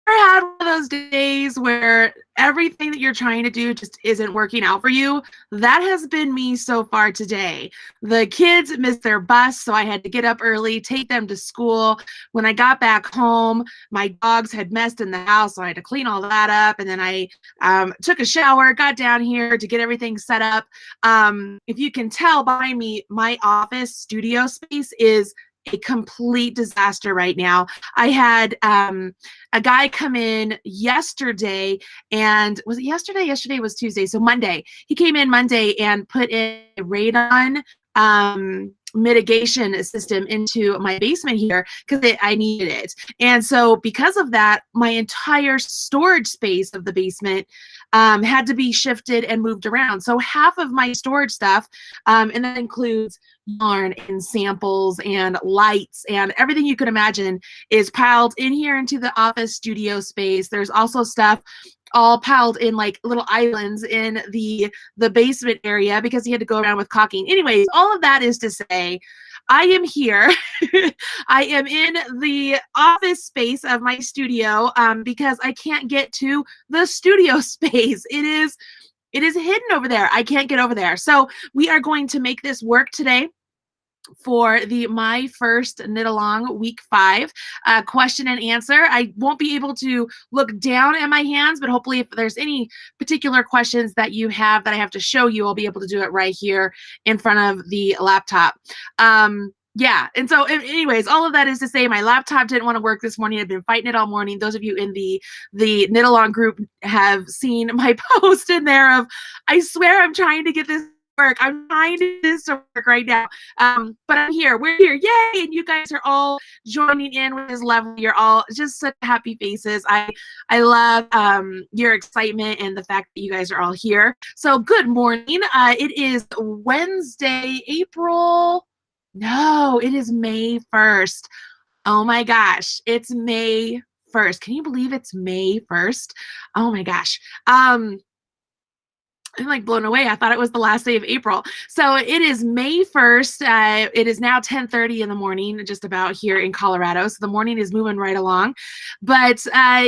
Ever had one of those days where everything that you're trying to do just isn't working out for you? That has been me so far today. The kids missed their bus, so I had to get up early, take them to school. When I got back home, my dogs had messed in the house, so I had to clean all that up. And then I took a shower, got down here to get everything set up. If you can tell by me, my office studio space is a complete disaster right now. I had a guy come in yesterday, and was it yesterday? Yesterday was Tuesday, so Monday. He came in Monday and put in a radon mitigation system into my basement here because I needed it. And so because of that, my entire storage space of the basement had to be shifted and moved around. So half of my storage stuff, and that includes yarn and samples and lights and everything you can imagine, is piled in here into the office studio space. There's also stuff all piled in like little islands in the basement area because he had to go around with caulking. Anyways, all of that is to say, I am here. I am in the office space of my studio because I can't get to the studio space. It is hidden over there. I can't get over there. So we are going to make this work today for the My First Knit Along week 5 question and answer. I won't be able to look down at my hands, but hopefully if there's any particular questions that you have that I have to show you, I'll be able to do it right here in front of the laptop. Yeah, and so anyways, all of that is to say my laptop didn't want to work this morning. I've been fighting it all morning. Those of you in the Knit Along group have seen my post in there of, I swear I'm trying to get this work. I'm trying to do this to work right now. But I'm here. We're here. Yay! And you guys are all joining in, which is lovely. You're all just such happy faces. I love your excitement and the fact that you guys are all here. So good morning. It is Wednesday, it is May 1st. Oh my gosh, it's May 1st. Can you believe it's May 1st? Oh my gosh. I'm like blown away. I thought it was the last day of April. So it is May 1st. It is now 10:30 in the morning, just about here in Colorado. So the morning is moving right along. But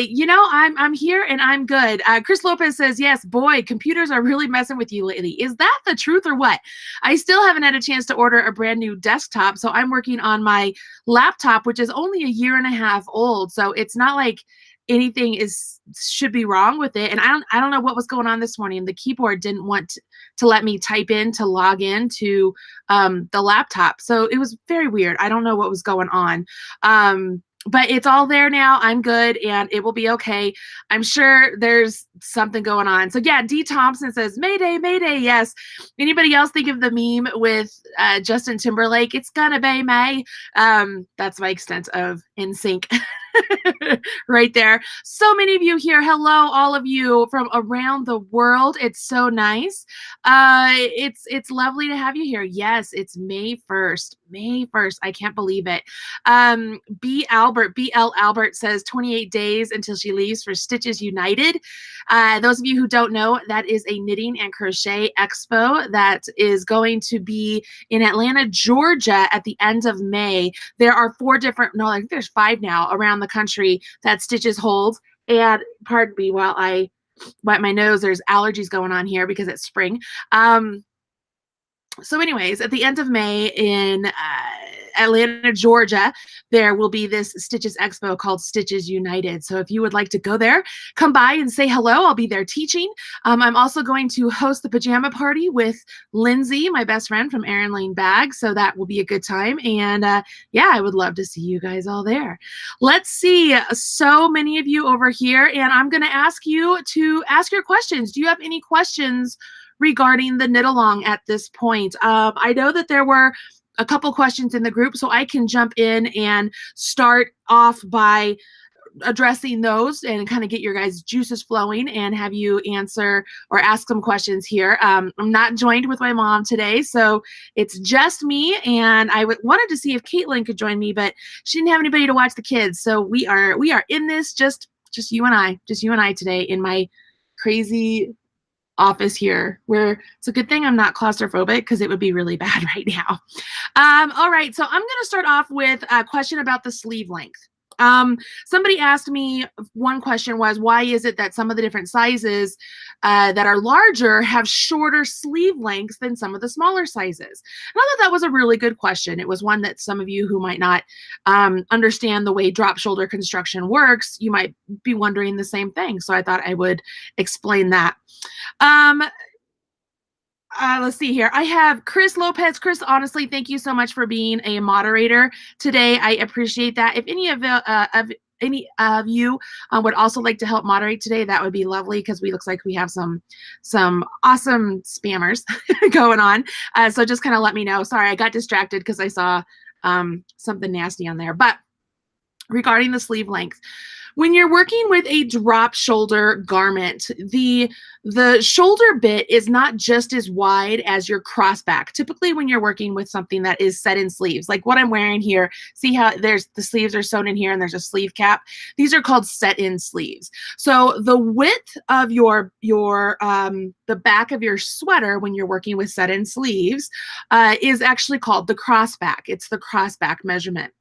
you know, I'm here and I'm good. Chris Lopez says, yes, boy, computers are really messing with you lately. Is that the truth or what? I still haven't had a chance to order a brand new desktop. So I'm working on my laptop, which is only a year and a half old. So it's not like anything should be wrong with it. And I don't know what was going on this morning. The keyboard didn't want to let me type in to log in to the laptop. So it was very weird. I don't know what was going on. But it's all there now. I'm good and it will be okay. I'm sure there's something going on. So yeah, D. Thompson says, Mayday, Mayday. Yes. Anybody else think of the meme with Justin Timberlake? It's gonna be May. That's my extent of In Sync. Right there. So many of you here. Hello, all of you from around the world. It's so nice. It's lovely to have you here. Yes, it's May 1st. May 1st. I can't believe it. BL Albert says 28 days until she leaves for Stitches United. Those of you who don't know, that is a knitting and crochet expo that is going to be in Atlanta, Georgia at the end of May. There are 4 different, no, I think there's 5 now around the country that Stitches holds. And pardon me while I wipe my nose, there's allergies going on here because it's spring. So anyways, at the end of May in Atlanta, Georgia, there will be this Stitches Expo called Stitches United. So if you would like to go there, come by and say hello. I'll be there teaching. I'm also going to host the pajama party with Lindsay, my best friend from Erin Lane Bag. So that will be a good time. And yeah, I would love to see you guys all there. Let's see. So many of you over here. And I'm going to ask you to ask your questions. Do you have any questions regarding the knit along at this point? I know that there were a couple questions in the group, so I can jump in and start off by addressing those and kind of get your guys' juices flowing and have you answer or ask some questions here. I'm not joined with my mom today, so it's just me, and I wanted to see if Caitlin could join me, but she didn't have anybody to watch the kids, so we are in this just you and I today in my crazy office here, where it's a good thing I'm not claustrophobic because it would be really bad right now. All right, so I'm going to start off with a question about the sleeve length. Somebody asked me, one question was, why is it that some of the different sizes that are larger have shorter sleeve lengths than some of the smaller sizes? And I thought that was a really good question. It was one that some of you who might not understand the way drop shoulder construction works, you might be wondering the same thing. So I thought I would explain that. Let's see here. I have Chris Lopez. Chris, honestly, thank you so much for being a moderator today. I appreciate that. If any of you would also like to help moderate today, that would be lovely, because we looks like we have some awesome spammers going on. So just kind of let me know. Sorry, I got distracted because I saw something nasty on there. But regarding the sleeve length, when you're working with a drop shoulder garment, the shoulder bit is not just as wide as your crossback. Typically, when you're working with something that is set in sleeves, like what I'm wearing here, see how there's the sleeves are sewn in here and there's a sleeve cap. These are called set in sleeves. So the width of the back of your sweater when you're working with set in sleeves is actually called the crossback. It's the crossback measurement.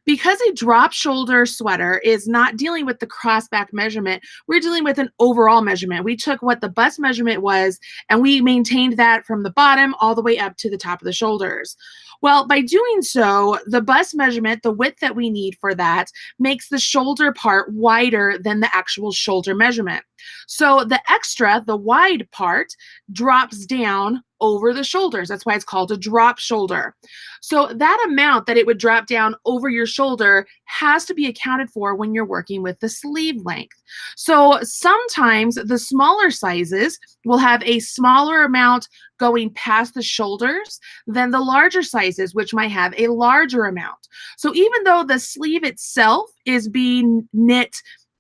Because a drop shoulder sweater is not dealing with the crossback measurement, we're dealing with an overall measurement. We took what the bust measurement was and we maintained that from the bottom all the way up to the top of the shoulders. Well, by doing so, the bust measurement, the width that we need for that, makes the shoulder part wider than the actual shoulder measurement. So the extra, the wide part, drops down over the shoulders. That's why it's called a drop shoulder. So that amount that it would drop down over your shoulder has to be accounted for when you're working with the sleeve length. So sometimes the smaller sizes will have a smaller amount going past the shoulders than the larger sizes, which might have a larger amount. So even though the sleeve itself is being knit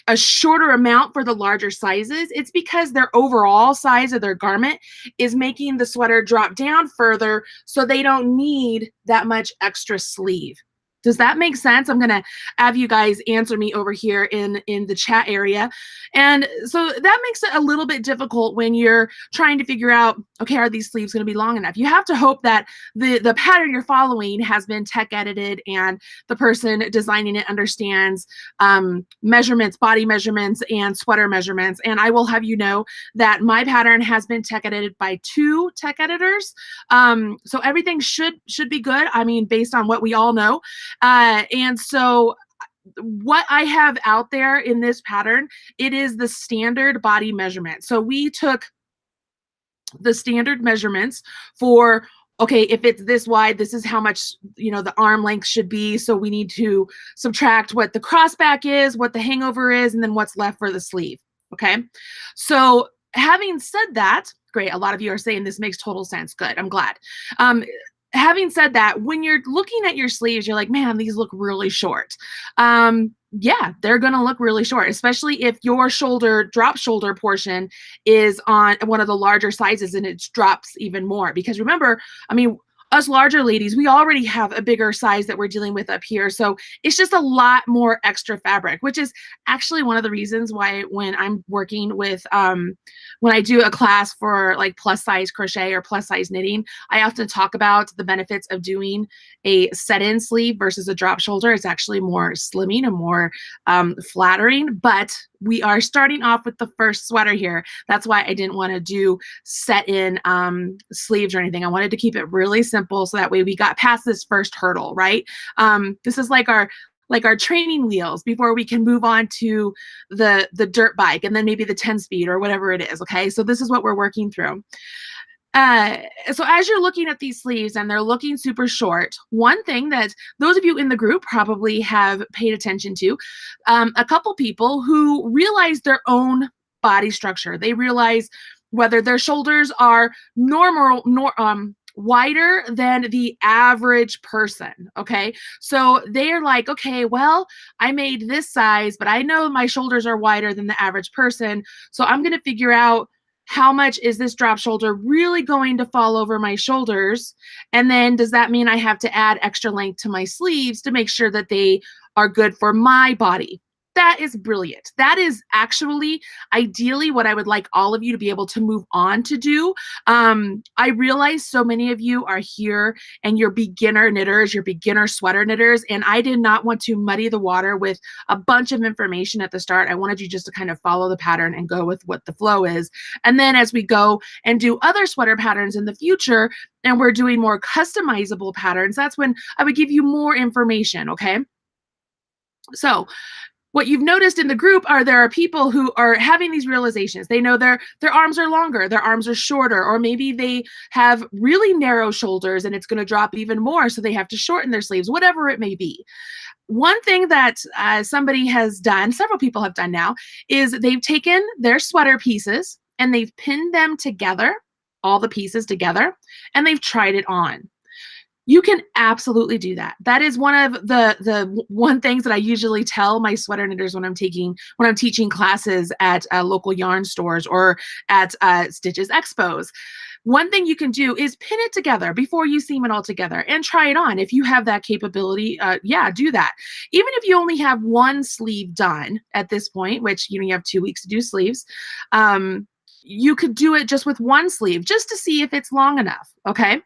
a shorter amount for the larger sizes, it's because their overall size of their garment is making the sweater drop down further, so they don't need that much extra sleeve. Does that make sense? I'm going to have you guys answer me over here in the chat area. And so that makes it a little bit difficult when you're trying to figure out, okay, are these sleeves going to be long enough? You have to hope that the pattern you're following has been tech edited and the person designing it understands measurements, body measurements, and sweater measurements. And I will have you know that my pattern has been tech edited by 2 tech editors. So everything should be good. I mean, based on what we all know. And so what I have out there in this pattern, it is the standard body measurement. So we took the standard measurements for, okay, if it's this wide, this is how much, the arm length should be. So we need to subtract what the crossback is, what the hangover is, and then what's left for the sleeve. Okay. So having said that, great. A lot of you are saying this makes total sense. Good. I'm glad. Having said that, when you're looking at your sleeves, you're like, man, these look really short. Yeah, they're going to look really short, especially if your drop shoulder portion is on one of the larger sizes and it drops even more. Because remember, I mean, us larger ladies, we already have a bigger size that we're dealing with up here. So it's just a lot more extra fabric, which is actually one of the reasons why when I'm working with, when I do a class for like plus size crochet or plus size knitting, I often talk about the benefits of doing a set-in sleeve versus a drop shoulder. It's actually more slimming and more flattering, but we are starting off with the first sweater here. That's why I didn't want to do set-in sleeves or anything. I wanted to keep it really simple so that way we got past this first hurdle, right? This is like our training wheels before we can move on to the dirt bike and then maybe the 10-speed or whatever it is, okay? So this is what we're working through. So as you're looking at these sleeves and they're looking super short, one thing that those of you in the group probably have paid attention to, a couple people who realize their own body structure. They realize whether their shoulders are wider than the average person, okay? So they're like, okay, well, I made this size, but I know my shoulders are wider than the average person, so I'm going to figure out how much is this drop shoulder really going to fall over my shoulders? And then does that mean I have to add extra length to my sleeves to make sure that they are good for my body? That is brilliant. That is actually ideally what I would like all of you to be able to move on to do. I realize so many of you are here and you're beginner knitters, you're beginner sweater knitters, and I did not want to muddy the water with a bunch of information at the start. I wanted you just to kind of follow the pattern and go with what the flow is. And then as we go and do other sweater patterns in the future, and we're doing more customizable patterns, that's when I would give you more information, okay? So what you've noticed in the group are there are people who are having these realizations. They know their arms are longer, their arms are shorter, or maybe they have really narrow shoulders and it's going to drop even more, so they have to shorten their sleeves, whatever it may be. One thing that somebody has done, several people have done now, is they've taken their sweater pieces and they've pinned them together, all the pieces together, and they've tried it on. You can absolutely do that. That is one of the one things that I usually tell my sweater knitters when I'm teaching classes at local yarn stores or at Stitches Expos. One thing you can do is pin it together before you seam it all together and try it on. If you have that capability, yeah, do that. Even if you only have one sleeve done at this point, which you have 2 weeks to do sleeves, you could do it just with one sleeve just to see if it's long enough, okay?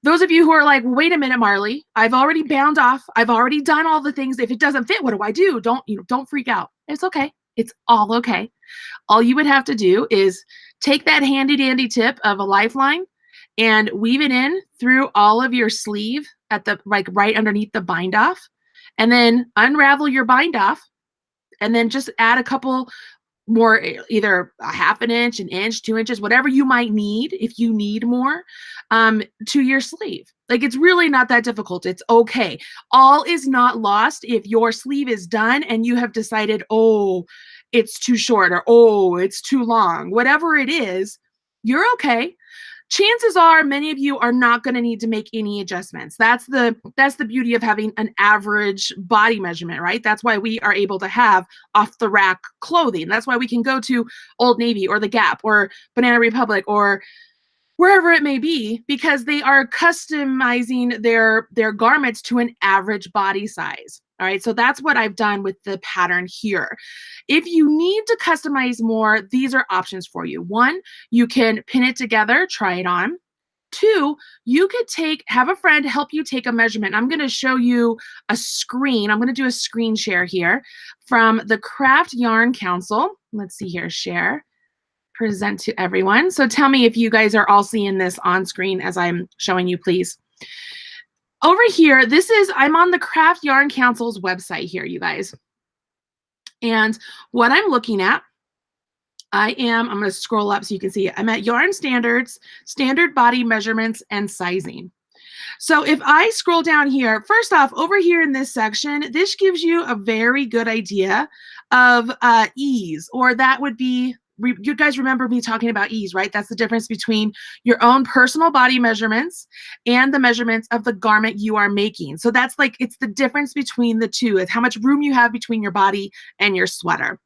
Those of you who are like, well, wait a minute, Marley, I've already bound off. I've already done all the things. If it doesn't fit, what do I do? Don't freak out. It's okay. It's all okay. All you would have to do is take that handy dandy tip of a lifeline and weave it in through all of your sleeve at the right underneath the bind off, and then unravel your bind off, and then just add a couple more, either a half an inch, an inch, 2 inches, whatever you might need, if you need more, to your sleeve. Like, it's really not that difficult. It's okay. All is not lost if your sleeve is done and you have decided, oh, it's too short, or oh, it's too long. Whatever it is, you're okay. Chances are many of you are not going to need to make any adjustments. That's the beauty of having an average body measurement, right? That's why we are able to have off the rack clothing. That's why we can go to Old Navy or the Gap or Banana Republic or wherever it may be, because they are customizing their garments to an average body size. All right, so that's what I've done with the pattern here. If you need to customize more, these are options for you. One, you can pin it together, try it on. Two, you could have a friend help you take a measurement. I'm going to show you a screen. I'm going to do a screen share here from the Craft Yarn Council. Let's see here, share, present to everyone. So tell me if you guys are all seeing this on screen as I'm showing you, please. Over here, I'm on the Craft Yarn Council's website here, you guys. And what I'm looking at, I'm going to scroll up so you can see it. I'm at Yarn Standards, Standard Body Measurements and Sizing. So if I scroll down here, first off, over here in this section, this gives you a very good idea of ease, or that would be, you guys remember me talking about ease, right? That's the difference between your own personal body measurements and the measurements of the garment you are making. So that's it's the difference between the two. It's how much room you have between your body and your sweater.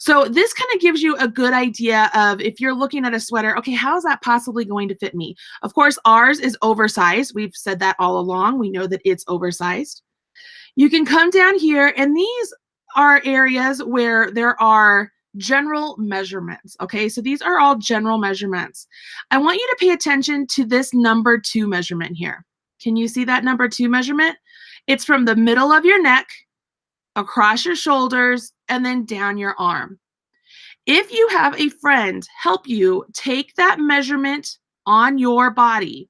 So this kind of gives you a good idea of, if you're looking at a sweater, okay, how is that possibly going to fit me? Of course, ours is oversized. We've said that all along. We know that it's oversized. You can come down here, and these are areas where there are general measurements. Okay, so these are all general measurements. I want you to pay attention to this number 2 measurement here. Can you see that number 2 measurement? It's from the middle of your neck, across your shoulders, and then down your arm. If you have a friend help you take that measurement on your body,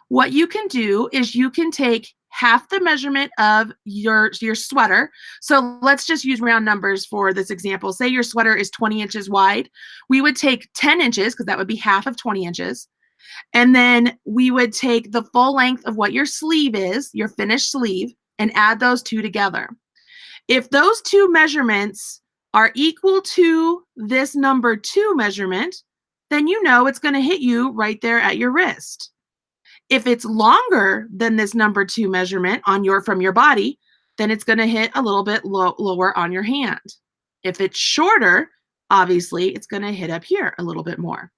what you can do is you can take half the measurement of your sweater. So let's just use round numbers for this example. Say your sweater is 20 inches wide. We would take 10 inches, because that would be half of 20 inches. And then we would take the full length of what your sleeve is, your finished sleeve, and add those two together. If those two measurements are equal to this number 2 measurement, then you know it's going to hit you right there at your wrist. If it's longer than this number 2 measurement from your body, then it's going to hit a little bit lower on your hand. If it's shorter, obviously, it's going to hit up here a little bit more.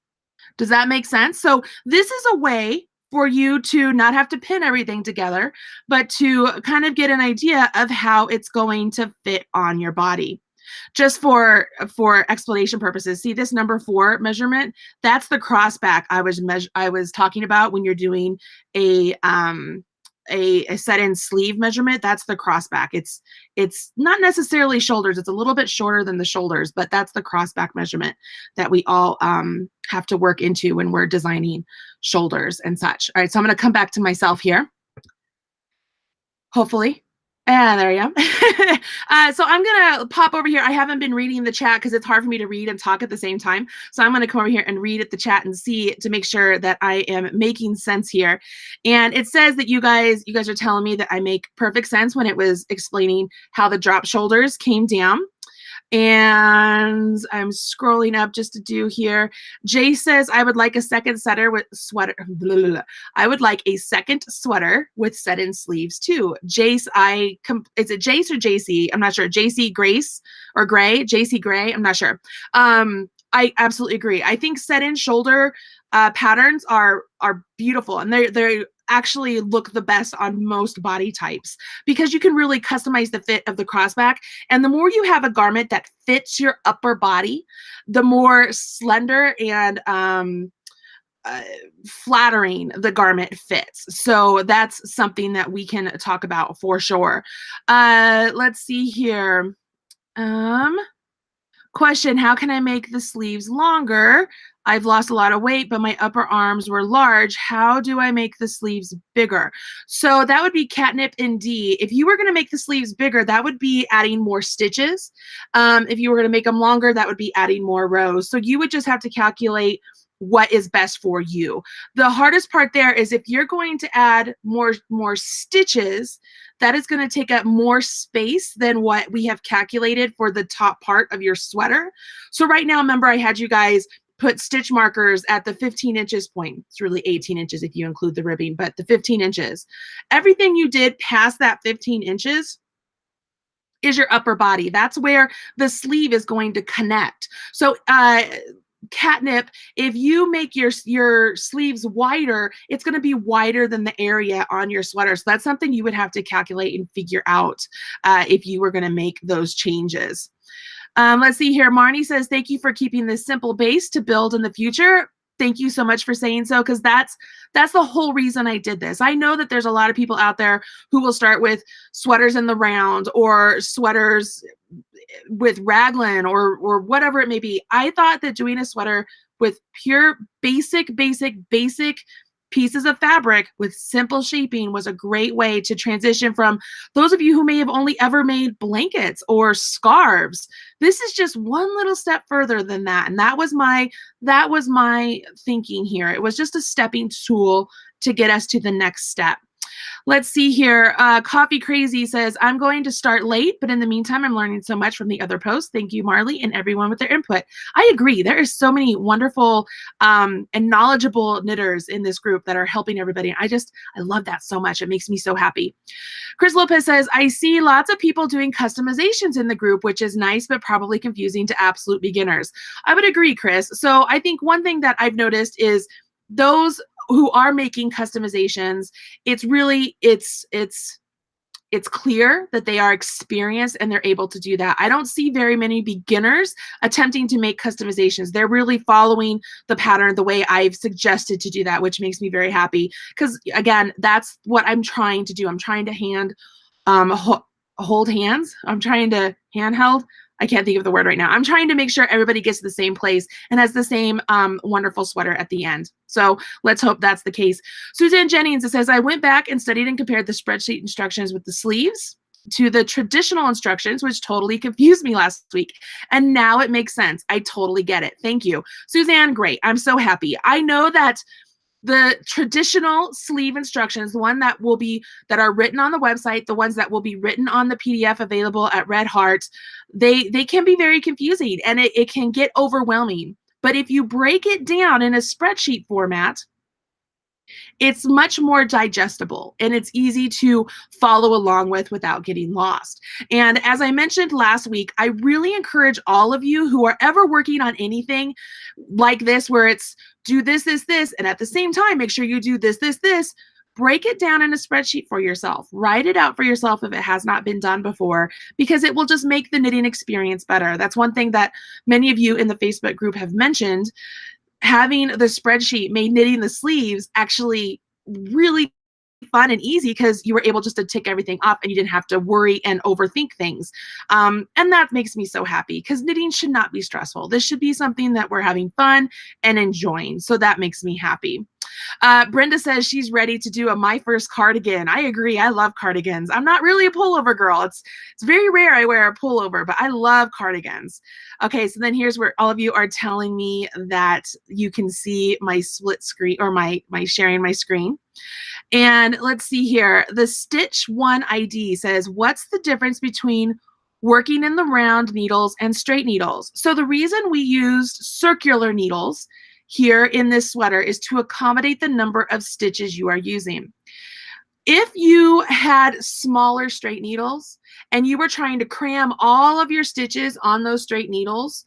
Does that make sense? So this is a way for you to not have to pin everything together, but to kind of get an idea of how it's going to fit on your body. Just for explanation purposes, see this number 4 measurement? That's the crossback I was talking about when you're doing a set-in sleeve measurement. That's the crossback. It's not necessarily shoulders. It's a little bit shorter than the shoulders, but that's the crossback measurement that we all have to work into when we're designing shoulders and such. All right, so I'm going to come back to myself here. Hopefully. And there you go. So I'm going to pop over here. I haven't been reading the chat because it's hard for me to read and talk at the same time. So I'm going to come over here and read at the chat and see to make sure that I am making sense here. And it says that you guys are telling me that I make perfect sense when it was explaining how the drop shoulders came down. And I'm scrolling up just to do here. Jay says, I would like a second sweater with sweater. Blah, blah, blah. I would like a second sweater with set-in sleeves too. Jace, is it Jace or JC? I'm not sure. JC Grace or Gray? JC Gray? I'm not sure. I absolutely agree. I think set-in shoulder patterns are beautiful, and they actually look the best on most body types because you can really customize the fit of the crossback. And the more you have a garment that fits your upper body, the more slender and flattering the garment fits. So that's something that we can talk about for sure. Let's see here. Question, how can I make the sleeves longer? I've lost a lot of weight, but my upper arms were large. How do I make the sleeves bigger? So that would be catnip in D. If you were going to make the sleeves bigger, that would be adding more stitches. If you were going to make them longer, that would be adding more rows. So you would just have to calculate what is best for you. The hardest part there is if you're going to add more stitches, that is going to take up more space than what we have calculated for the top part of your sweater. So right now, remember, I had you guys put stitch markers at the 15 inches point. It's really 18 inches if you include the ribbing, but the 15 inches. Everything you did past that 15 inches is your upper body. That's where the sleeve is going to connect. So catnip, if you make your sleeves wider, it's going to be wider than the area on your sweater. So that's something you would have to calculate and figure out if you were going to make those changes. Let's see here. Marnie says, thank you for keeping this simple base to build in the future. Thank you so much for saying so, because that's the whole reason I did this. I know that there's a lot of people out there who will start with sweaters in the round or sweaters with raglan or whatever it may be. I thought that doing a sweater with pure basic pieces of fabric with simple shaping was a great way to transition from those of you who may have only ever made blankets or scarves. This is just one little step further than that. And that was my thinking here. It was just a stepping tool to get us to the next step. Let's see here. Coffee Crazy says, I'm going to start late, but in the meantime, I'm learning so much from the other posts. Thank you, Marley, and everyone with their input. I agree. There are so many wonderful and knowledgeable knitters in this group that are helping everybody. I love that so much. It makes me so happy. Chris Lopez says, I see lots of people doing customizations in the group, which is nice, but probably confusing to absolute beginners. I would agree, Chris. So I think one thing that I've noticed is those who are making customizations, it's clear that they are experienced and they're able to do that. I don't see very many beginners attempting to make customizations. They're really following the pattern the way I've suggested to do that, which makes me very happy. Because again, that's what I'm trying to do. I'm trying to hold hands. I'm trying to handheld. I can't think of the word right now. I'm trying to make sure everybody gets to the same place and has the same wonderful sweater at the end. So let's hope that's the case. Suzanne Jennings, it says, I went back and studied and compared the spreadsheet instructions with the sleeves to the traditional instructions, which totally confused me last week. And now it makes sense. I totally get it. Thank you. Suzanne, great. I'm so happy. I know that the traditional sleeve instructions, the one that are written on the website, the ones that will be written on the PDF available at Red Heart, they can be very confusing and it can get overwhelming. But if you break it down in a spreadsheet format, It's much more digestible and it's easy to follow along with without getting lost. And as I mentioned last week, I really encourage all of you who are ever working on anything like this, where it's do this, this, this, and at the same time, make sure you do this, this, this. Break it down in a spreadsheet for yourself. Write it out for yourself if it has not been done before, because it will just make the knitting experience better. That's one thing that many of you in the Facebook group have mentioned. Having the spreadsheet made knitting the sleeves actually really fun and easy, because you were able just to tick everything off and you didn't have to worry and overthink things. And that makes me so happy, because knitting should not be stressful. This should be something that we're having fun and enjoying. So that makes me happy. Brenda says she's ready to do my first cardigan. I agree. I love cardigans. I'm not really a pullover girl. It's very rare I wear a pullover, but I love cardigans. Okay, so then here's where all of you are telling me that you can see my split screen, or my sharing my screen. And let's see here. The Stitch One ID says, what's the difference between working in the round needles and straight needles? So the reason we used circular needles here in this sweater is to accommodate the number of stitches you are using. If you had smaller straight needles and you were trying to cram all of your stitches on those straight needles,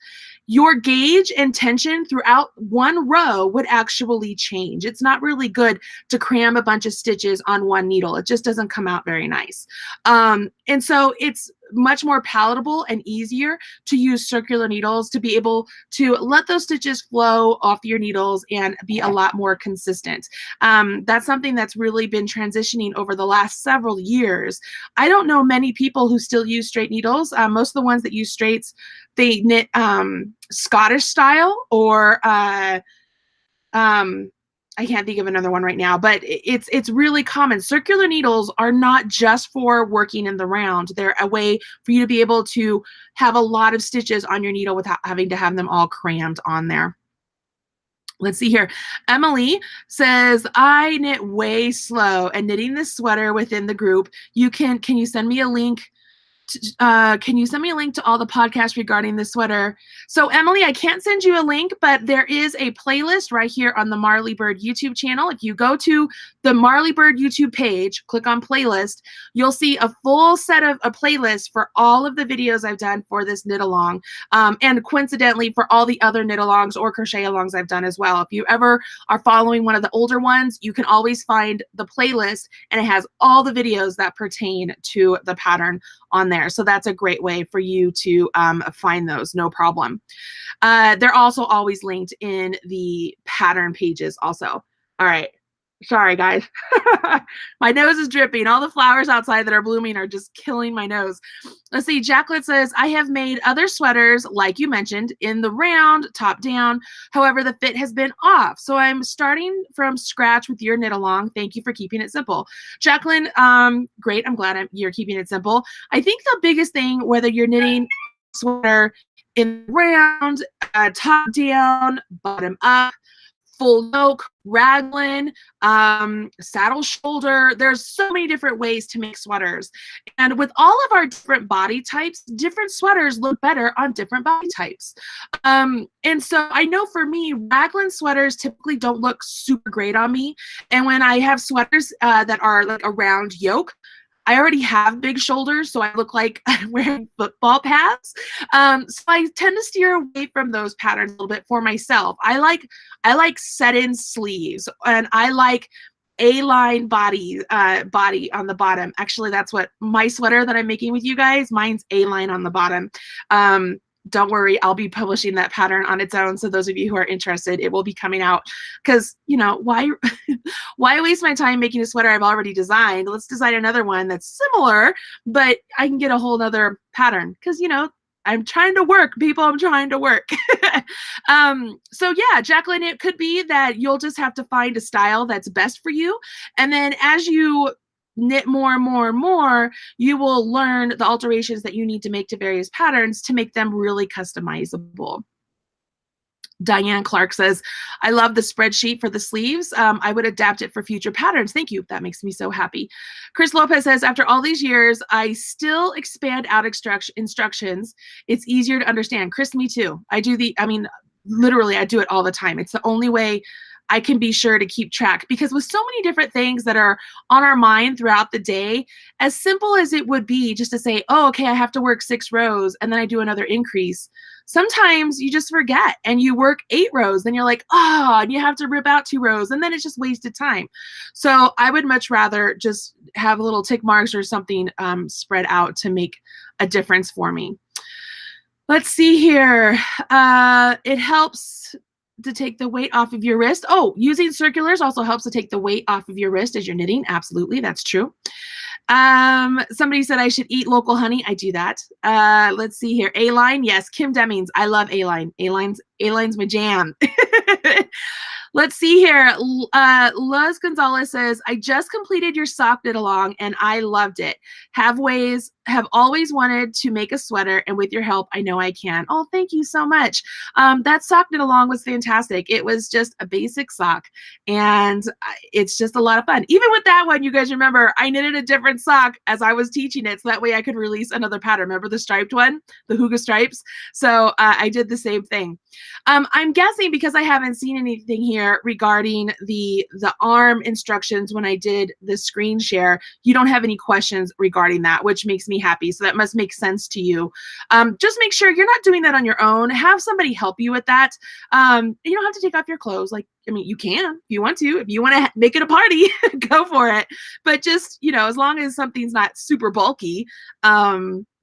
your gauge and tension throughout one row would actually change. It's not really good to cram a bunch of stitches on one needle. It just doesn't come out very nice. And so it's much more palatable and easier to use circular needles to be able to let those stitches flow off your needles and be a lot more consistent. That's something that's really been transitioning over the last several years. I don't know many people who still use straight needles. Most of the ones that use straights, they knit Scottish style, or I can't think of another one right now, but it's really common. Circular needles are not just for working in the round. They're a way for you to be able to have a lot of stitches on your needle without having to have them all crammed on there. Let's see here. Emily says, I knit way slow and knitting this sweater within the group. Can you send me a link? Can you send me a link to all the podcasts regarding this sweater? So Emily, I can't send you a link, but there is a playlist right here on the Marley Bird YouTube channel. If you go to the Marley Bird YouTube page, click on playlist, you'll see a full set of a playlist for all of the videos I've done for this knit along. And coincidentally for all the other knit alongs or crochet alongs I've done as well. If you ever are following one of the older ones, you can always find the playlist, and it has all the videos that pertain to the pattern on there. So that's a great way for you to find those, no problem. They're also always linked in the pattern pages also. All right. Sorry, guys. My nose is dripping. All the flowers outside that are blooming are just killing my nose. Let's see. Jacqueline says, I have made other sweaters, like you mentioned, in the round, top down. However, the fit has been off. So I'm starting from scratch with your knit along. Thank you for keeping it simple. Jacqueline, great. I'm glad you're keeping it simple. I think the biggest thing, whether you're knitting a sweater in the round, top down, bottom up, full yoke, raglan, saddle shoulder. There's so many different ways to make sweaters. And with all of our different body types, different sweaters look better on different body types. And so I know for me, raglan sweaters typically don't look super great on me. And when I have sweaters that are like a round yoke, I already have big shoulders, so I look like I'm wearing football pads. So I tend to steer away from those patterns a little bit for myself. I like set-in sleeves, and I like A-line body on the bottom. Actually, that's what my sweater that I'm making with you guys, mine's A-line on the bottom. Don't worry, I'll be publishing that pattern on its own. So those of you who are interested, it will be coming out, because, you know, why waste my time making a sweater I've already designed? Let's design another one that's similar, but I can get a whole nother pattern, because, you know, I'm trying to work, people. I'm trying to work. So yeah, Jacqueline, it could be that you'll just have to find a style that's best for you. And then as you knit more and more and more, you will learn the alterations that you need to make to various patterns to make them really customizable. Diane Clark says, I love the spreadsheet for the sleeves. I would adapt it for future patterns. Thank you. That makes me so happy. Chris Lopez says, after all these years, I still expand out instructions. It's easier to understand. Chris, me too. Literally, I do it all the time. It's the only way I can be sure to keep track, because with so many different things that are on our mind throughout the day, as simple as it would be just to say, oh, okay, I have to work 6 rows and then I do another increase. Sometimes you just forget and you work 8 rows, then you're like, oh, and you have to rip out 2 rows, and then it's just wasted time. So I would much rather just have little tick marks or something spread out to make a difference for me. Let's see here. It helps to take the weight off of your wrist. Oh, using circulars also helps to take the weight off of your wrist as you're knitting. Absolutely, that's true. Somebody said I should eat local honey. I do that. Let's see here. A-line, yes. Kim Demings. I love A-line. A-line's my jam. Let's see here. Luz Gonzalez says, I just completed your sock knit along and I loved it. Have always wanted to make a sweater, and with your help, I know I can. Oh, thank you so much. That sock knit along was fantastic. It was just a basic sock, and it's just a lot of fun. Even with that one, you guys remember, I knitted a different sock as I was teaching it, so that way I could release another pattern. Remember the striped one, the Hygge stripes? So I did the same thing. I'm guessing, because I haven't seen anything here regarding the arm instructions when I did the screen share, you don't have any questions regarding that, which makes me happy. So that must make sense to you. Just make sure you're not doing that on your own. Have somebody help you with that. You don't have to take off your clothes. Like, I mean, you can if you want to. If you want to make it a party, go for it. But just, you know, as long as something's not super bulky,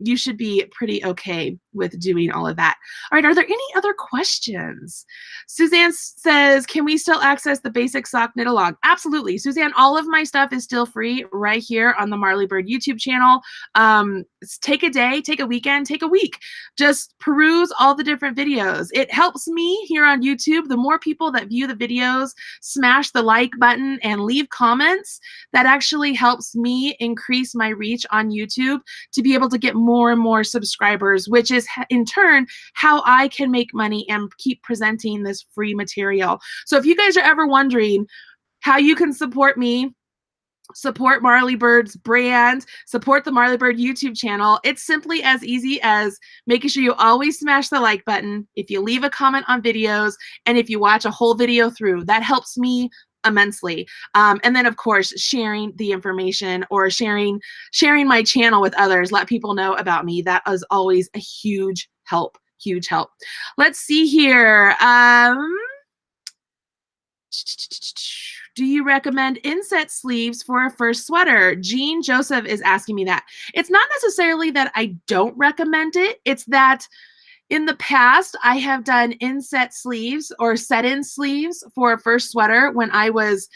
you should be pretty okay with doing all of that. All right, are there any other questions? Suzanne says, can we still access the basic sock knit along? Absolutely. Suzanne, all of my stuff is still free right here on the Marley Bird YouTube channel. Take a day, take a weekend, take a week. Just peruse all the different videos. It helps me here on YouTube. The more people that view the videos, smash the like button and leave comments, that actually helps me increase my reach on YouTube to be able to get more and more subscribers, which is in turn how I can make money and keep presenting this free material. So if you guys are ever wondering how you can support me, support Marley Bird's brand, support the Marley Bird YouTube channel, it's simply as easy as making sure you always smash the like button, if you leave a comment on videos, and if you watch a whole video through. That helps me immensely. And then of course, sharing the information or sharing my channel with others, let people know about me. That is always a huge help, huge help. Let's see here. Do you recommend inset sleeves for a first sweater? Jean Joseph is asking me that. It's not necessarily that I don't recommend it. It's that in the past, I have done inset sleeves or set-in sleeves for a first sweater when I was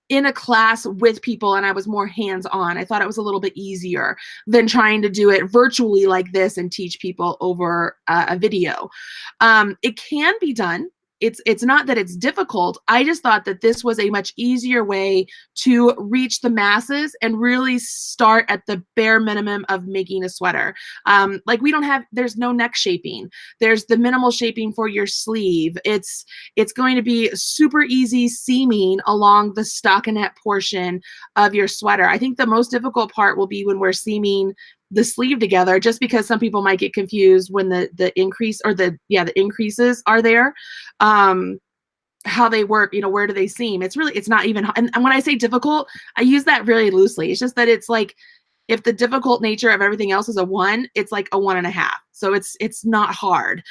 in a class with people and I was more hands-on. I thought it was a little bit easier than trying to do it virtually like this and teach people over a video. It can be done. It's not that it's difficult. I just thought that this was a much easier way to reach the masses and really start at the bare minimum of making a sweater. Like there's no neck shaping. There's the minimal shaping for your sleeve. It's going to be super easy seaming along the stockinette portion of your sweater. I think the most difficult part will be when we're seaming the sleeve together, just because some people might get confused when the increase or the increases are there, how they work, where do they seam? It's not even, and when I say difficult, I use that very loosely. It's just that it's like, if the difficult nature of everything else is a 1, it's like a 1.5. So it's not hard.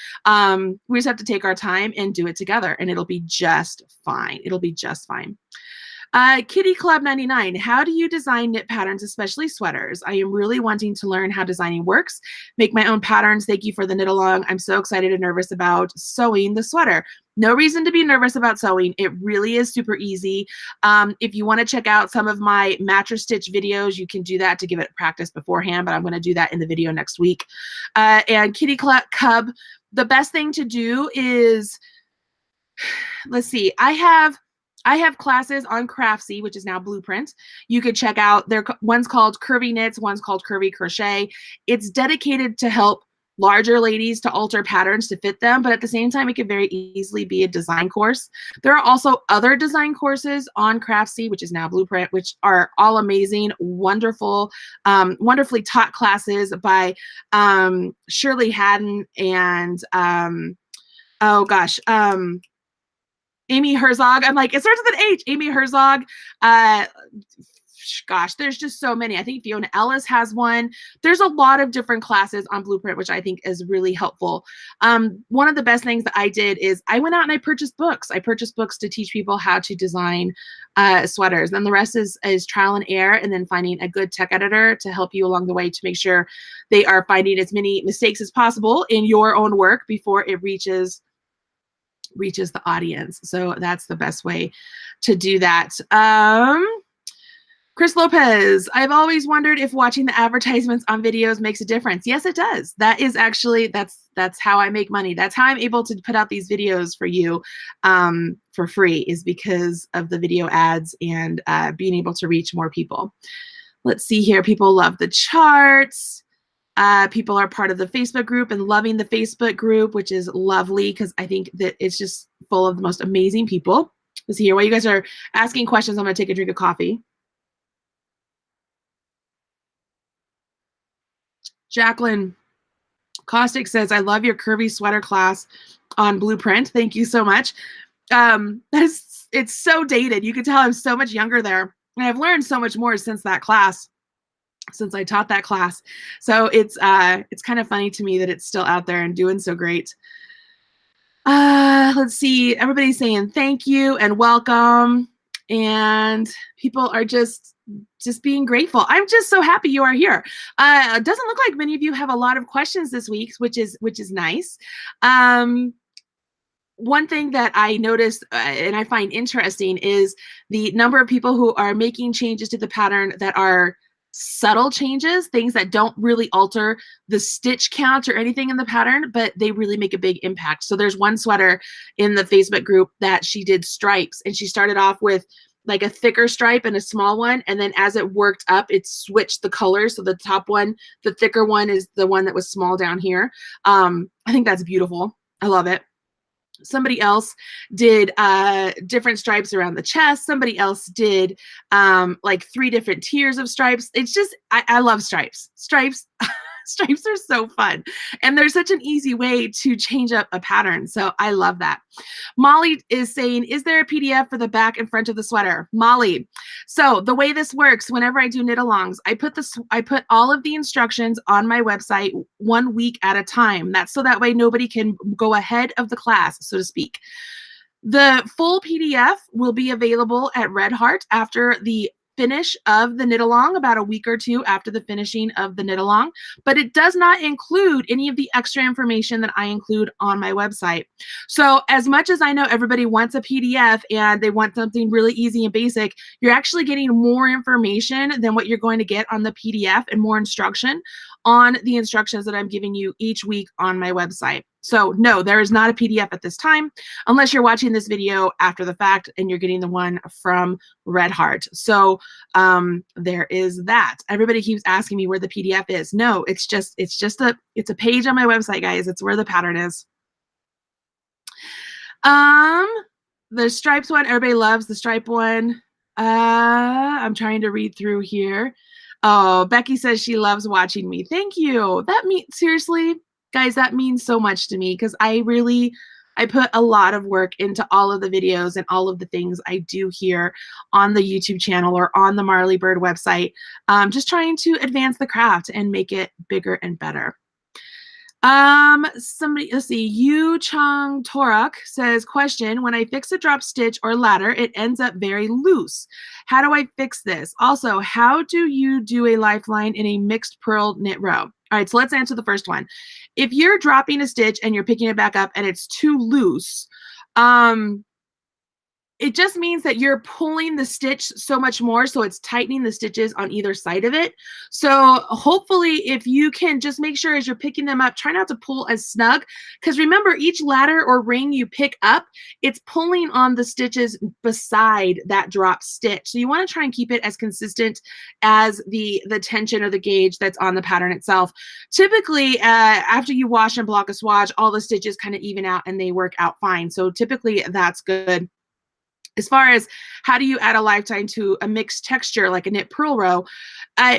We just have to take our time and do it together, and it'll be just fine. It'll be just fine. Kitty Club 99, how do you design knit patterns, especially sweaters? I am really wanting to learn how designing works, make my own patterns. Thank you for the knit along. I'm so excited and nervous about sewing the sweater. No reason to be nervous about sewing. It really is super easy. If you want to check out some of my mattress stitch videos, you can do that to give it practice beforehand, but I'm going to do that in the video next week. And Kitty Cub, the best thing to do is, let's see, I have classes on Craftsy, which is now Blueprint. You could check out, one's called Curvy Knits, one's called Curvy Crochet. It's dedicated to help larger ladies to alter patterns to fit them, but at the same time, it could very easily be a design course. There are also other design courses on Craftsy, which is now Blueprint, which are all amazing, wonderful, wonderfully taught classes by Shirley Haddon and, oh gosh, Amy Herzog. I'm like, it starts with an H. Amy Herzog. Gosh, there's just so many. I think Fiona Ellis has one. There's a lot of different classes on Blueprint, which I think is really helpful. One of the best things that I did is I went out and I purchased books. I purchased books to teach people how to design sweaters. Then the rest is trial and error, and then finding a good tech editor to help you along the way to make sure they are finding as many mistakes as possible in your own work before it reaches the audience. So that's the best way to do that. Chris Lopez, I've always wondered if watching the advertisements on videos makes a difference. Yes, it does. That is actually, that's how I make money. That's how I'm able to put out these videos for you for free, is because of the video ads and being able to reach more people. Let's see here. People love the charts. People are part of the Facebook group and loving the Facebook group, which is lovely because I think that it's just full of the most amazing people. Let's see here. While you guys are asking questions, I'm going to take a drink of coffee. Jacqueline Caustic says, I love your curvy sweater class on Blueprint. Thank you so much. It's so dated. You can tell I'm so much younger there. And I've learned so much more since that class, since I taught that class. So it's kind of funny to me that it's still out there and doing so great. Let's see. Everybody's saying thank you and welcome. And people are just being grateful. I'm just so happy you are here. It doesn't look like many of you have a lot of questions this week, which is nice. One thing that I noticed and I find interesting is the number of people who are making changes to the pattern that are subtle changes, things that don't really alter the stitch count or anything in the pattern, but they really make a big impact. So there's one sweater in the Facebook group that she did stripes, and she started off with like a thicker stripe and a small one, and then as it worked up, it switched the colors. So the top one, the thicker one, is the one that was small down here. I think that's beautiful. I love it. Somebody else did different stripes around the chest. Somebody else did like 3 different tiers of stripes. It's just, I love stripes. Stripes are so fun. And there's such an easy way to change up a pattern. So I love that. Molly is saying, is there a PDF for the back and front of the sweater? Molly, so the way this works, whenever I do knit-alongs, I put all of the instructions on my website 1 week at a time. That's so that way nobody can go ahead of the class, so to speak. The full PDF will be available at Red Heart after the finish of the knit along, about a week or 2 after the finishing of the knit along, but it does not include any of the extra information that I include on my website. So as much as I know everybody wants a PDF and they want something really easy and basic, you're actually getting more information than what you're going to get on the PDF and more instruction on the instructions that I'm giving you each week on my website. So no, there is not a PDF at this time, unless you're watching this video after the fact and you're getting the one from Red Heart. So there is that. Everybody keeps asking me where the PDF is. No, it's a page on my website, guys. It's where the pattern is. The stripes one, everybody loves the stripe one. I'm trying to read through here. Oh, Becky says she loves watching me. Thank you. That means, seriously, guys, that means so much to me because I put a lot of work into all of the videos and all of the things I do here on the YouTube channel or on the Marley Bird website, just trying to advance the craft and make it bigger and better. Somebody, let's see, Yu Chung Torok says, question, when I fix a drop stitch or ladder, it ends up very loose. How do I fix this? Also, how do you do a lifeline in a mixed purl knit row? All right, so let's answer the first one. If you're dropping a stitch and you're picking it back up and it's too loose, it just means that you're pulling the stitch so much more, so it's tightening the stitches on either side of it. So hopefully if you can just make sure as you're picking them up, try not to pull as snug, because remember, each ladder or ring you pick up, it's pulling on the stitches beside that drop stitch. So you want to try and keep it as consistent as the tension or the gauge that's on the pattern itself. Typically, after you wash and block a swatch, all the stitches kind of even out and they work out fine. So typically that's good. As far as how do you add a lifetime to a mixed texture like a knit purl row,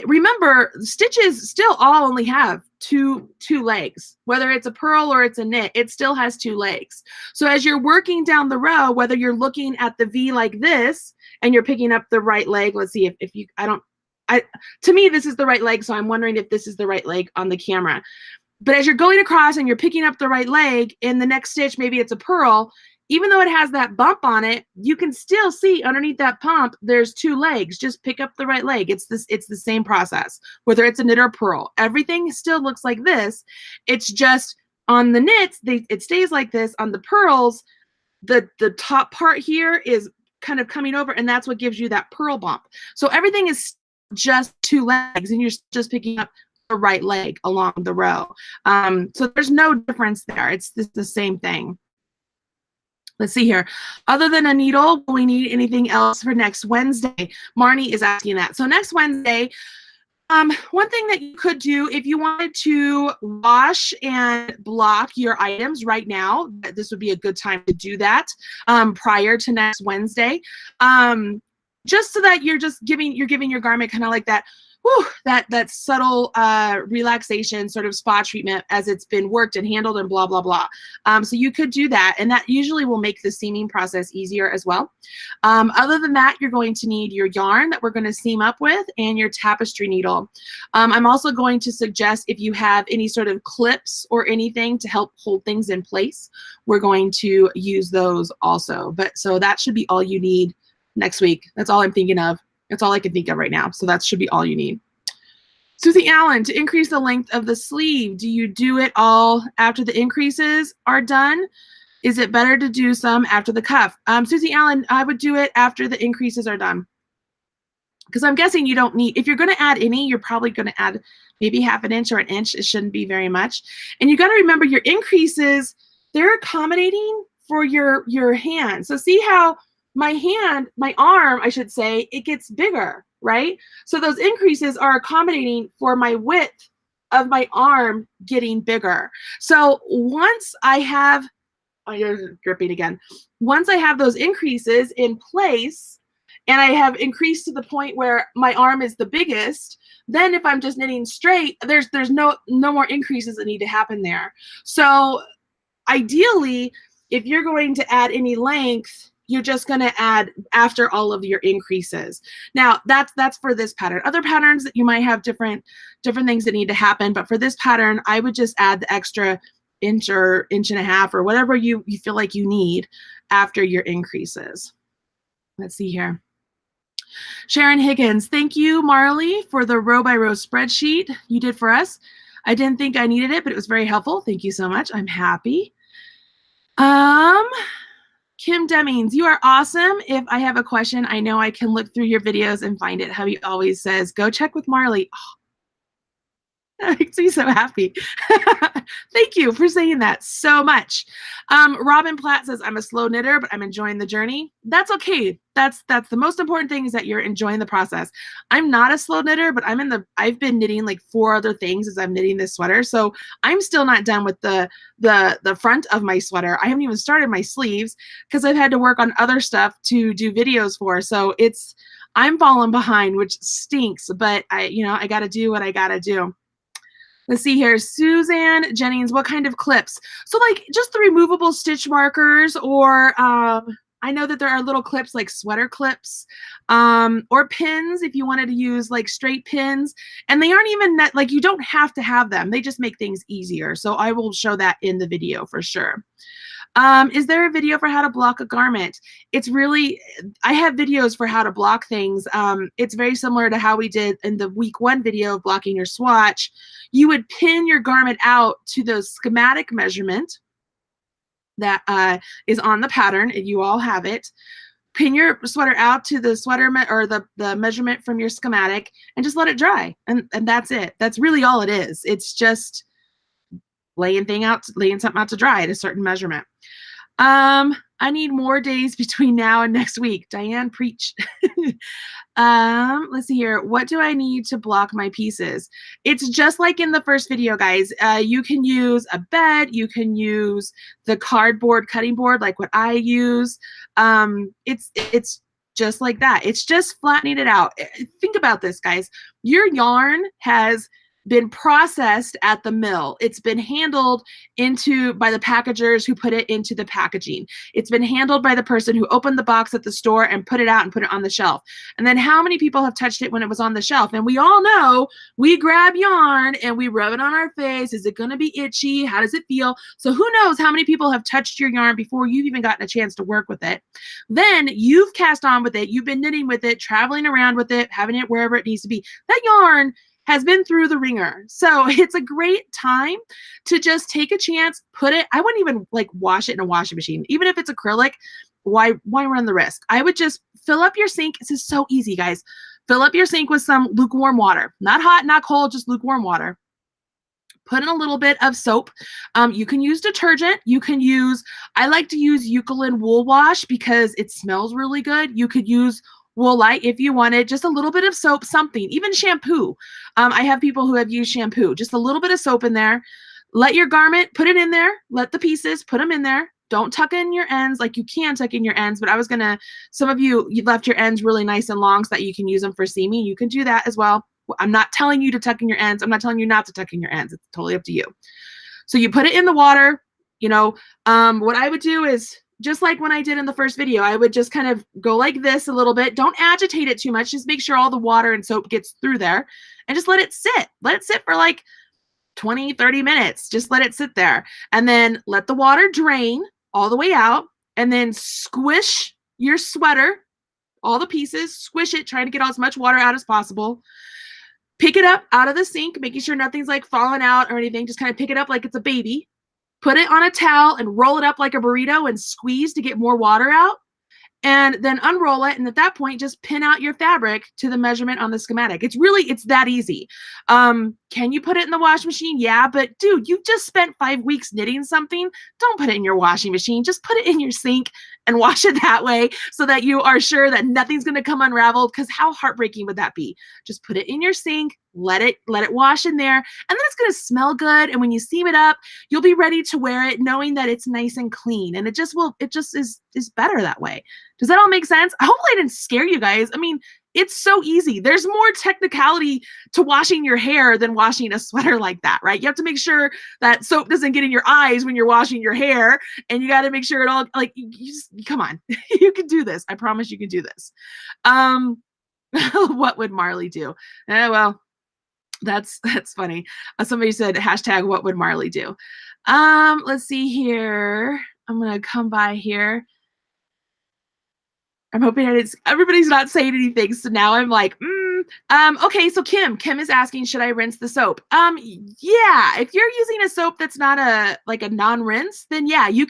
remember stitches still all only have two legs. Whether it's a purl or it's a knit, it still has two legs. So as you're working down the row, whether you're looking at the V like this and you're picking up the right leg, let's see if you, to me, this is the right leg, so I'm wondering if this is the right leg on the camera. But as you're going across and you're picking up the right leg, in the next stitch, maybe it's a purl, even though it has that bump on it, you can still see underneath that pump, there's two legs. Just pick up the right leg. It's the same process, whether it's a knit or purl. Everything still looks like this. It's just on the knits, it stays like this. On the purls, the top part here is kind of coming over, and that's what gives you that purl bump. So everything is just two legs, and you're just picking up the right leg along the row. So there's no difference there. It's the same thing. Let's see here. Other than a needle, will we need anything else for next Wednesday? Marnie is asking that. So next Wednesday, one thing that you could do if you wanted to wash and block your items right now, this would be a good time to do that prior to next Wednesday, just so that you're giving your garment kind of like that. Whew, that subtle relaxation sort of spa treatment as it's been worked and handled and blah, blah, blah. So you could do that, and that usually will make the seaming process easier as well. Other than that, you're going to need your yarn that we're going to seam up with and your tapestry needle. I'm also going to suggest if you have any sort of clips or anything to help hold things in place, we're going to use those also. But so that should be all you need next week. That's all I'm thinking of. That's all I can think of right now. So that should be all you need. Susie Allen, to increase the length of the sleeve, do you do it all after the increases are done? Is it better to do some after the cuff? Susie Allen, I would do it after the increases are done. Because I'm guessing you don't need, if you're going to add any, you're probably going to add maybe half an inch or an inch. It shouldn't be very much. And you got to remember your increases, they're accommodating for your hand. So see how my arm, I should say, it gets bigger, right? So those increases are accommodating for my width of my arm getting bigger. So once I have, oh, you're dripping again. Once I have those increases in place and I have increased to the point where my arm is the biggest, then if I'm just knitting straight, there's no more increases that need to happen there. So ideally, if you're going to add any length, you're just going to add after all of your increases. Now, that's for this pattern. Other patterns that you might have different things that need to happen, but for this pattern, I would just add the extra inch or inch and a half or whatever you feel like you need after your increases. Let's see here. Sharon Higgins, thank you, Marley, for the row by row spreadsheet you did for us. I didn't think I needed it, but it was very helpful. Thank you so much. I'm happy. Kim Demings, you are awesome. If I have a question, I know I can look through your videos and find it. Hubby always says, go check with Marley. Oh, that makes me so happy. Thank you for saying that so much. Robin Platt says, I'm a slow knitter, but I'm enjoying the journey. That's okay. That's the most important thing, is that you're enjoying the process. I'm not a slow knitter, but I've been knitting like 4 other things as I'm knitting this sweater. So I'm still not done with the front of my sweater. I haven't even started my sleeves because I've had to work on other stuff to do videos for. So I'm falling behind, which stinks, but I got to do what I got to do. Let's see here. Suzanne Jennings, what kind of clips? So like just the removable stitch markers, or I know that there are little clips like sweater clips, or pins if you wanted to use like straight pins. And they aren't even like, you don't have to have them. They just make things easier. So I will show that in the video for sure. Is there a video for how to block a garment? I have videos for how to block things. It's very similar to how we did in the week 1 video of blocking your swatch. You would pin your garment out to the schematic measurement that is on the pattern, and you all have it. Pin your sweater out to the sweater or the measurement from your schematic, and just let it dry. And that's it. That's really all it is. It's just laying something out to dry at a certain measurement. I need more days between now and next week. Diane, preach. Let's see here. What do I need to block my pieces? It's just like in the first video, guys. You can use a bed. You can use the cardboard cutting board, like what I use. It's just like that. It's just flattening it out. Think about this, guys. Your yarn has been processed at the mill. It's been handled by the packagers who put it into the packaging. It's been handled by the person who opened the box at the store and put it out and put it on the shelf. And then how many people have touched it when it was on the shelf? And we all know we grab yarn and we rub it on our face. Is it going to be itchy? How does it feel? So who knows how many people have touched your yarn before you've even gotten a chance to work with it. Then you've cast on with it. You've been knitting with it, traveling around with it, having it wherever it needs to be. That yarn has been through the ringer. So it's a great time to just take a chance, put it, I wouldn't even like wash it in a washing machine. Even if it's acrylic, why run the risk? I would just fill up your sink. This is so easy, guys. Fill up your sink with some lukewarm water, not hot, not cold, just lukewarm water. Put in a little bit of soap. You can use detergent. You can use, I like to use Eucalyptus wool wash because it smells really good. You could use Woolite if you wanted, just a little bit of soap, something, even shampoo. I have people who have used shampoo, just a little bit of soap in there. Let your garment, put it in there, let the pieces, put them in there. Don't tuck in your ends. Like you can tuck in your ends, but I was gonna, some of you left your ends really nice and long so that you can use them for seaming. You can do that as well. I'm not telling you to tuck in your ends. I'm not telling you not to tuck in your ends. It's totally up to you. So you put it in the water, you know, what I would do is, just like when I did in the first video, I would just kind of go like this a little bit. Don't agitate it too much. Just make sure all the water and soap gets through there and just let it sit. Let it sit for like 20, 30 minutes. Just let it sit there. And then let the water drain all the way out and then squish your sweater, all the pieces, squish it, trying to get as much water out as possible. Pick it up out of the sink, making sure nothing's like falling out or anything. Just kind of pick it up like it's a baby. Put it on a towel and roll it up like a burrito and squeeze to get more water out. And then unroll it. And at that point, just pin out your fabric to the measurement on the schematic. It's that easy. Can you put it in the washing machine? Yeah, but dude, you just spent 5 weeks knitting something. Don't put it in your washing machine. Just put it in your sink and wash it that way so that you are sure that nothing's going to come unraveled, because how heartbreaking would that be? Just put it in your sink, let it wash in there, and then it's going to smell good. And when you seam it up, you'll be ready to wear it knowing that it's nice and clean. And it just is better that way. Does that all make sense? Hopefully I didn't scare you guys. I mean, it's so easy. There's more technicality to washing your hair than washing a sweater like that, right? You have to make sure that soap doesn't get in your eyes when you're washing your hair, and you got to make sure it all, like, you just, come on. You can do this. I promise you can do this. What would Marley do? Well, that's funny. Somebody said hashtag what would Marley do? Let's see here. I'm going to come by here. I'm hoping everybody's not saying anything. So now I'm like, okay. So Kim is asking, should I rinse the soap? Yeah. If you're using a soap that's not a non-rinse, then yeah, you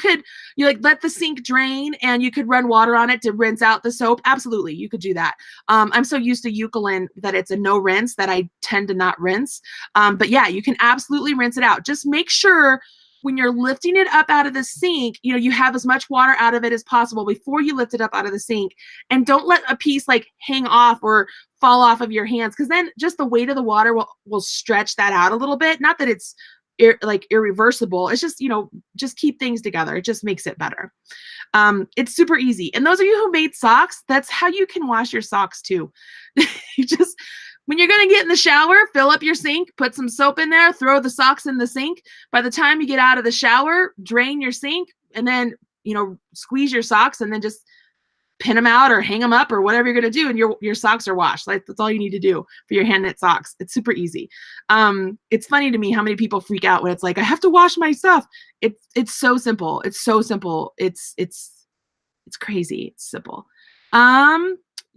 let the sink drain and you could run water on it to rinse out the soap. Absolutely. You could do that. I'm so used to Eucalyptus that it's a no rinse that I tend to not rinse. But yeah, you can absolutely rinse it out. Just make sure when you're lifting it up out of the sink, you have as much water out of it as possible before you lift it up out of the sink. And don't let a piece like hang off or fall off of your hands, because then just the weight of the water will stretch that out a little bit. Not that it's irreversible. It's just, just keep things together. It just makes it better. It's super easy. And those of you who made socks, that's how you can wash your socks too. When you're going to get in the shower, fill up your sink, put some soap in there, throw the socks in the sink. By the time you get out of the shower, drain your sink, and then, squeeze your socks and then just pin them out or hang them up or whatever you're going to do. And your socks are washed. That's all you need to do for your hand knit socks. It's super easy. It's funny to me how many people freak out when it's like, I have to wash my stuff. It's so simple. It's so simple. It's crazy. It's simple.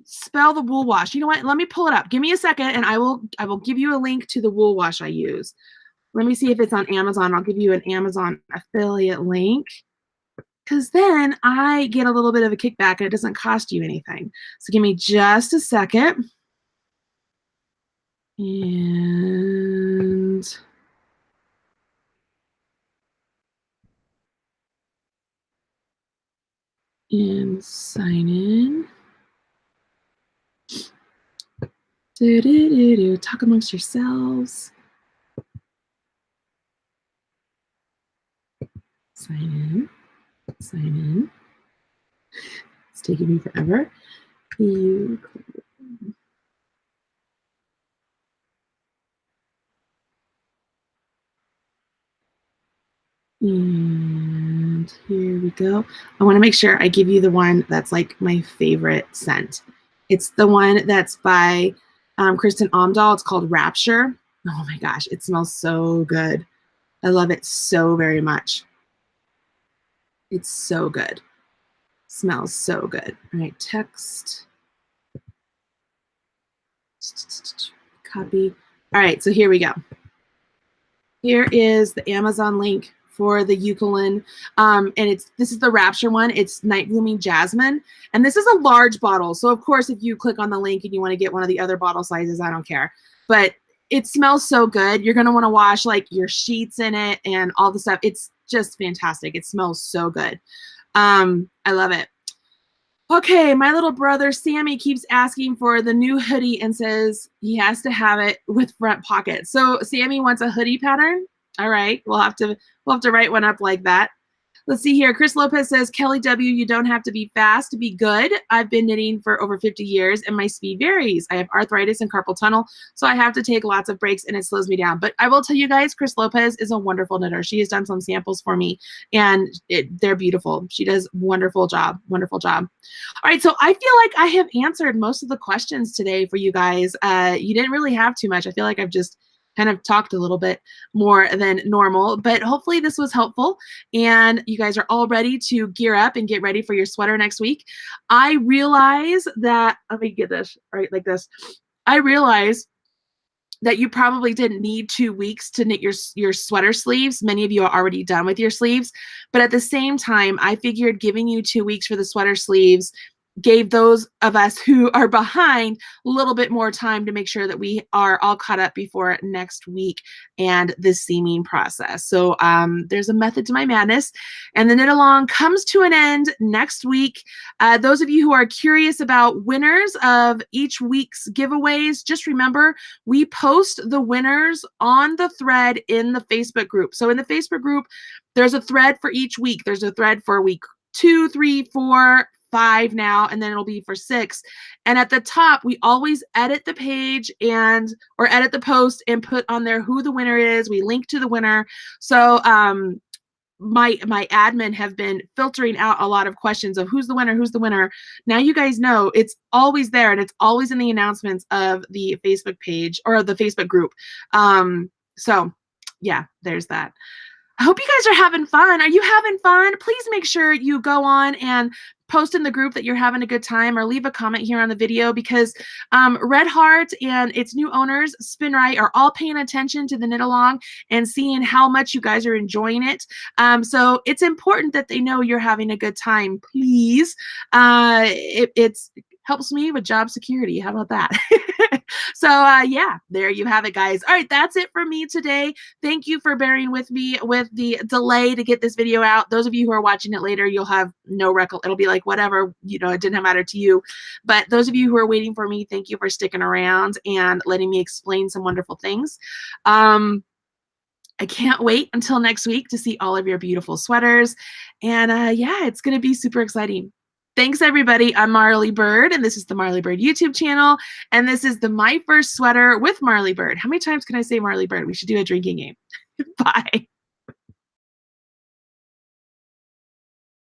Spell the wool wash. You know what? Let me pull it up. Give me a second and I will give you a link to the wool wash I use. Let me see if it's on Amazon. I'll give you an Amazon affiliate link, because then I get a little bit of a kickback and it doesn't cost you anything. So give me just a second. And sign in. Talk amongst yourselves. Sign in. It's taking me forever. And here we go. I want to make sure I give you the one that's like my favorite scent. It's the one that's by Kristen Omdahl. It's called Rapture. Oh my gosh, it smells so good. I love it so very much. It's so good. Smells so good. All right, text. Copy. All right, so here we go. Here is the Amazon link for the Eucalyptus, and this is the Rapture one. It's Night Blooming Jasmine, and this is a large bottle. So of course, if you click on the link and you want to get one of the other bottle sizes, I don't care. But it smells so good. You're gonna want to wash like your sheets in it and all the stuff. It's just fantastic. It smells so good. I love it. Okay, my little brother Sammy keeps asking for the new hoodie and says he has to have it with front pockets. So Sammy wants a hoodie pattern. All right, we'll have to write one up like that. Let's see here. Chris Lopez says, Kelly W., you don't have to be fast to be good. I've been knitting for over 50 years and my speed varies. I have arthritis and carpal tunnel, so I have to take lots of breaks and it slows me down. But I will tell you guys, Chris Lopez is a wonderful knitter. She has done some samples for me and they're beautiful. She does wonderful job. Wonderful job. All right, so I feel like I have answered most of the questions today for you guys. You didn't really have too much. I feel like I've just kind of talked a little bit more than normal, but hopefully this was helpful and you guys are all ready to gear up and get ready for your sweater next week. I realize that, let me get this right like this. I realize that you probably didn't need 2 weeks to knit your sweater sleeves. Many of you are already done with your sleeves, but at the same time, I figured giving you 2 weeks for the sweater sleeves gave those of us who are behind a little bit more time to make sure that we are all caught up before next week and the seaming process. So there's a method to my madness, and the knit along comes to an end next week. Those of you who are curious about winners of each week's giveaways, just remember we post the winners on the thread in the Facebook group. So in the Facebook group, there's a thread for each week. There's a thread for week 2, 3, 4, 5 now, and then it'll be for 6. And at the top, we always edit the page or edit the post and put on there who the winner is. We link to the winner. So my admin have been filtering out a lot of questions of who's the winner, who's the winner. Now you guys know it's always there and it's always in the announcements of the Facebook page or the Facebook group. So yeah, there's that. I hope you guys are having fun. Are you having fun? Please make sure you go on and post in the group that you're having a good time or leave a comment here on the video because Red Heart and its new owners, Spinrite, are all paying attention to the knit along and seeing how much you guys are enjoying it. So it's important that they know you're having a good time, please. It helps me with job security. How about that? So yeah, there you have it, guys. All right, that's it for me today. Thank you for bearing with me with the delay to get this video out. Those of you who are watching it later, you'll have no record. It'll be like whatever, you know, it didn't matter to you. But those of you who are waiting for me, thank you for sticking around and letting me explain some wonderful things. I can't wait until next week to see all of your beautiful sweaters. And yeah, it's going to be super exciting. Thanks, everybody. I'm Marley Bird, and this is the Marley Bird YouTube channel. And this is the My First Sweater with Marley Bird. How many times can I say Marley Bird? We should do a drinking game. Bye.